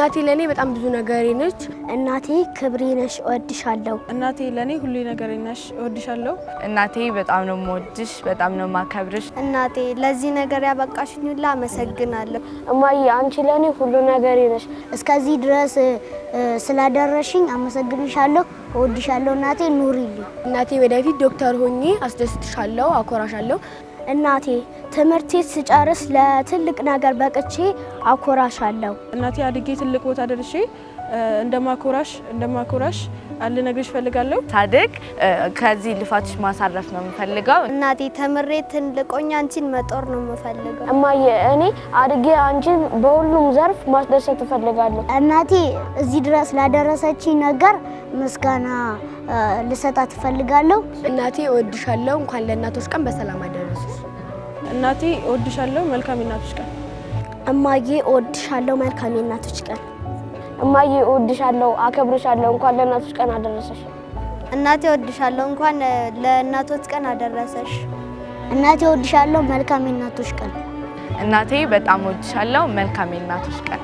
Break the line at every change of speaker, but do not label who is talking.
እናቴ ለኔ በጣም ብዙ ነገሬ ነች።
እናቴ ክብሬ ነሽ እወድሻለሁ።
እናቴ ለኔ ሁሉ ነገሬ ነሽ እወድሻለሁ።
እናቴ በጣም ነው የምወድሽ በጣም ነው ማከብርሽ።
እናቴ ለዚህ ነገር ያበቃሽኝ ሁሉ አመሰግናለሁ።
እማዬ አንቺ ለኔ ሁሉ ነገሬ ነሽ።
እስከዚህ ድረስ ስላደረሽኝ አመሰግንሻለሁ እወድሻለሁ። እናቴ ኑሪልኝ።
እናቴ ወደፊት ዶክተር ሆኜ አስደስትሻለሁ አኮራሻለሁ።
እናቴ ትምህርቴ ስጨርስ ለትልቅ ነገር በቅቼ አኮራሻለሁ።
እናቴ አድጌ ትልቅ ቦታ ደርሼ እንደማኮራሽ ልነግርሽ ፈልጋለሁ።
ሳድግ ከዚህ ልፋትሽ ማሳረፍ ነው የምፈልገው።
እናቴ ተምሬ ትልቆኛ አንቺን መጦር ነው የምፈልገው።
እማዬ እኔ አድጌ አንቺን በሁሉም ዘርፍ ማስደሰት እፈልጋለሁ።
እናቴ እዚህ ድረስ ላደረሰችኝ ነገር ምስጋና ልሰጣት እፈልጋለሁ።
እናቴ እወድሻለሁ። እንኳን ለእናቶች ቀን በሰላም አደረሰሽ።
እናቴ እወድሻለሁ። መልካም የእናቶች ቀን።
እማዬ እወድሻለሁ። መልካም የእናቶች ቀን።
እማዬ እወድሻለሁ አከብርሻለሁ። እንኳን ለእናቶች ቀን አደረሰሽ።
እናቴ እወድሻለሁ። እንኳን ለእናቶች ቀን አደረሰሽ። እናቴ እወድሻለሁ። መልካም የእናቶች ቀን።
እናቴ በጣም እወድሻለሁ። መልካም የእናቶች ቀን።